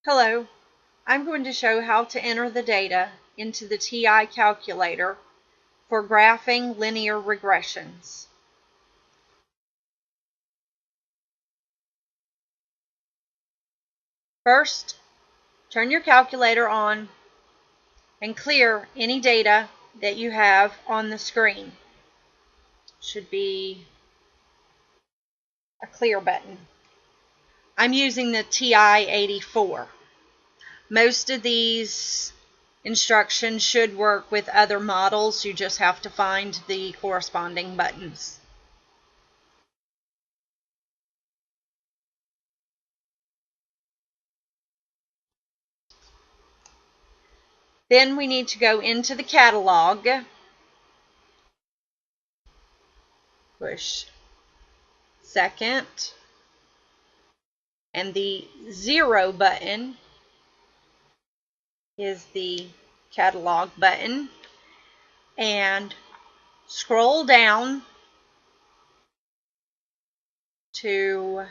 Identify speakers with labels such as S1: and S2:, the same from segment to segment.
S1: Hello, I'm going to show how to enter the data into the TI calculator for graphing linear regressions. First, turn your calculator on and clear any data that you have on the screen. Should be a clear button. I'm using the TI-84. Most of these instructions should work with other models. You just have to find the corresponding buttons. Then we need to go into the catalog, push second, and the 0 button is the catalog button, and scroll down to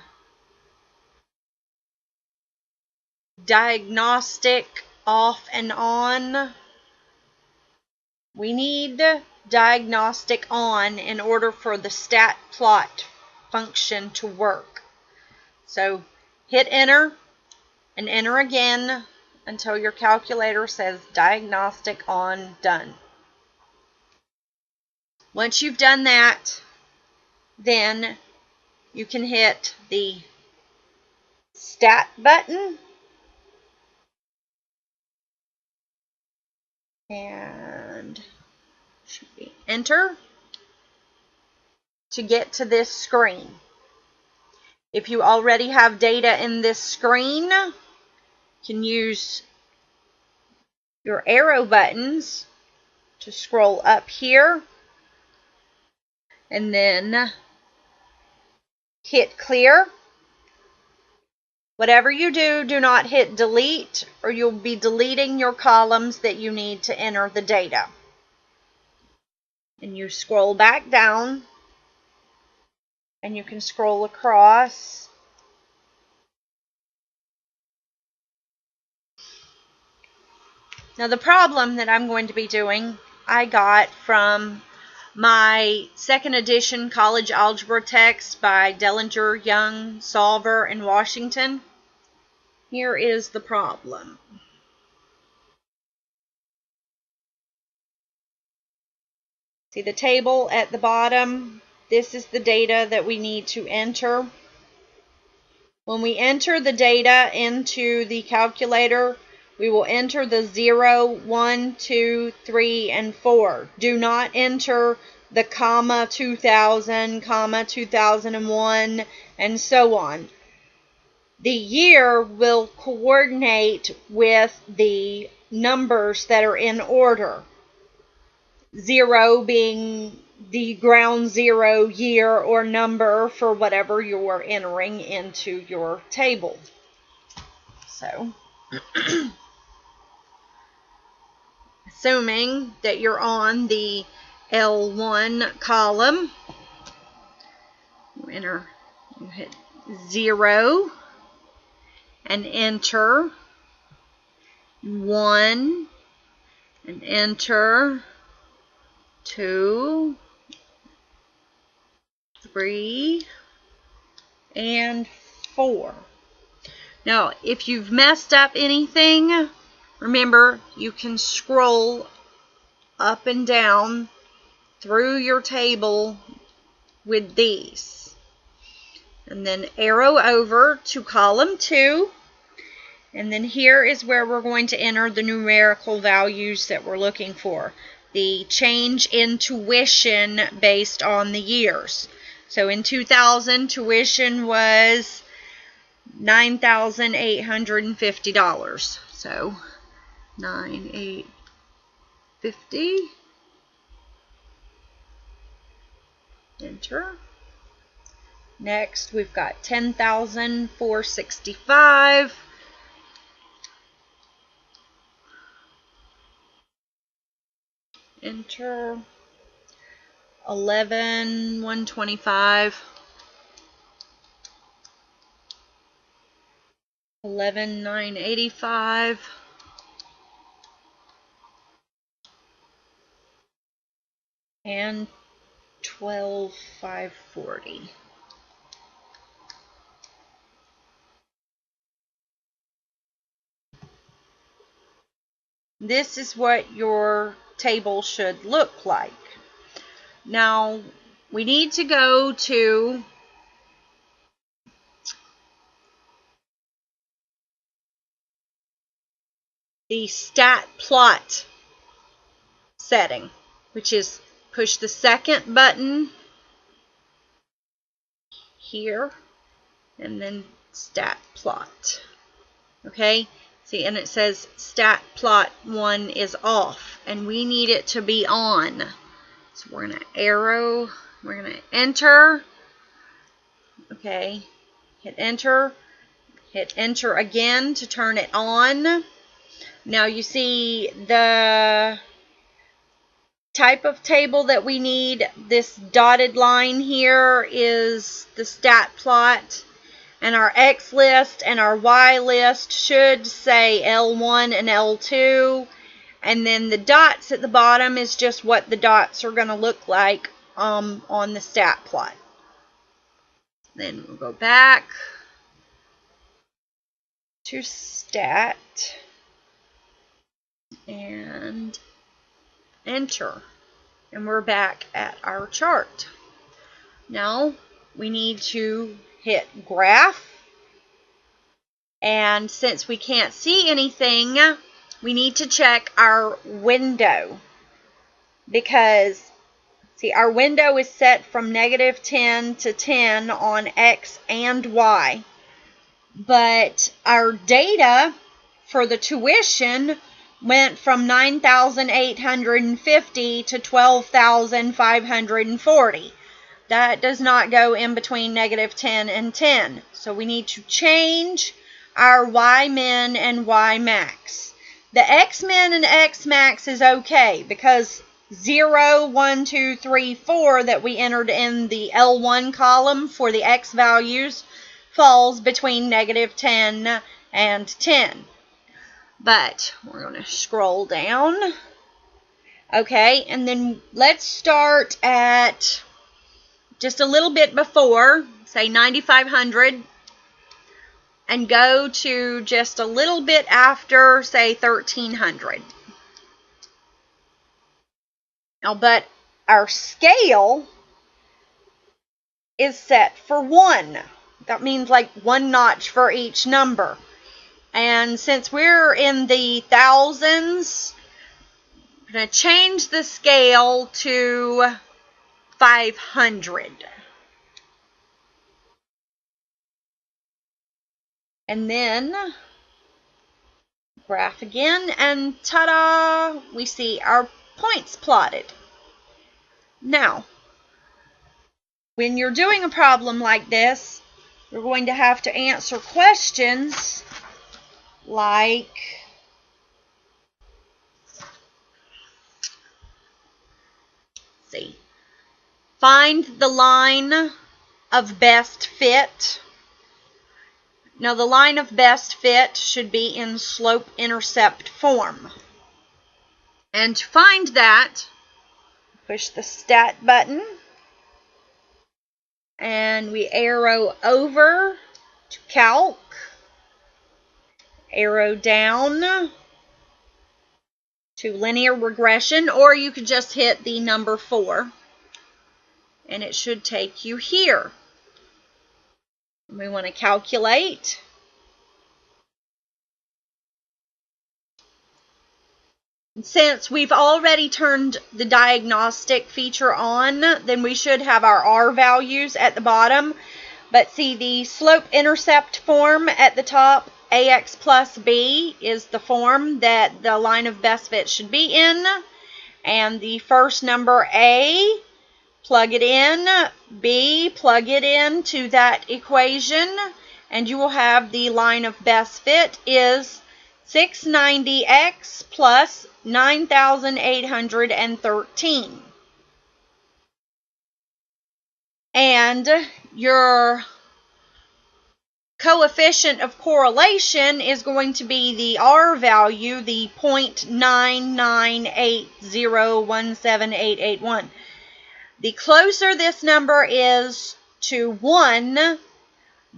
S1: Diagnostic Off and On. We need Diagnostic On in order for the stat plot function to work. So hit enter and enter again until your calculator says Diagnostic On done. Once you've done that, then you can hit the stat button and should be enter to get to this screen. If you already have data in this screen, you can use your arrow buttons to scroll up here and then hit clear. Whatever you do, do not hit delete or you'll be deleting your columns that you need to enter the data. And you scroll back down and you can scroll across. Now the problem that I'm going to be doing, I got from my second edition College Algebra text by Dellinger-Young, Shawver, and Washington. Here is the problem. See the table at the bottom? This is the data that we need to enter. When we enter the data into the calculator, we will enter the 0, 1, 2, 3, and 4. Do not enter the comma 2000, comma 2001, and so on. The year will coordinate with the numbers that are in order. 0 being the ground zero year or number for whatever you're entering into your table. So, assuming that you're on the L1 column, you hit 0 and enter 1 and enter 2, 3, and 4. Now, if you've messed up anything, remember you can scroll up and down through your table with these. And then arrow over to column 2. And then here is where we're going to enter the numerical values that we're looking for. The change in tuition based on the years. So in 2000, tuition was $9,850. So 9,850. Enter. Next, we've got 10,465. Enter. 11,125. 11,985. And 12,540. This is what your table should look like. Now, we need to go to the stat plot setting, which is push the second button here and then stat plot. Okay, see, and it says stat plot 1 is off, and we need it to be on. So we're going to arrow, we're going to enter. Okay, hit enter again to turn it on. Now you see the type of table that we need. This dotted line here is the stat plot. And our X list and our Y list should say L1 and L2. And then the dots at the bottom is just what the dots are going to look like on the stat plot. Then we'll go back to stat and enter. And we're back at our chart. Now we need to hit graph, and since we can't see anything, we need to check our window, because see, our window is set from -10 to 10 on X and Y, but our data for the tuition went from 9,850 to 12,540. That does not go in between -10 and 10. So we need to change our Y min and Y max. The X min and X max is okay because 0, 1, 2, 3, 4 that we entered in the L1 column for the X values falls between -10 and 10. But we're going to scroll down. Okay, and then let's start at just a little bit before, say 9,500, and go to just a little bit after, say 1,300. Now, but our scale is set for 1. That means like 1 notch for each number. And since we're in the thousands, I'm going to change the scale to 500. And then graph again, and ta-da, we see our points plotted. Now, when you're doing a problem like this, you're going to have to answer questions like, see, find the line of best fit. Now, the line of best fit should be in slope-intercept form. And to find that, push the stat button, and we arrow over to calc, arrow down to linear regression, or you could just hit the number 4, and it should take you here. We want to calculate. Since we've already turned the diagnostic feature on, then we should have our R values at the bottom. But see, the slope-intercept form at the top, AX plus B, is the form that the line of best fit should be in. And the first number, A, plug it in, B, plug it into that equation, and you will have the line of best fit is 690X plus 9,813. And your coefficient of correlation is going to be the R value, the 0.998017881. The closer this number is to 1,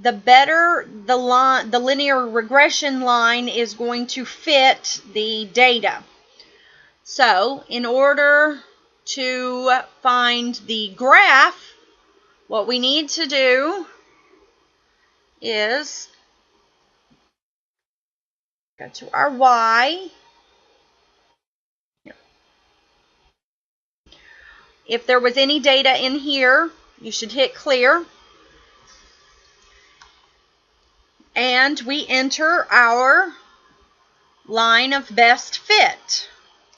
S1: the better the linear regression line is going to fit the data. So, in order to find the graph, what we need to do is go to our Y. If there was any data in here, you should hit clear. And we enter our line of best fit.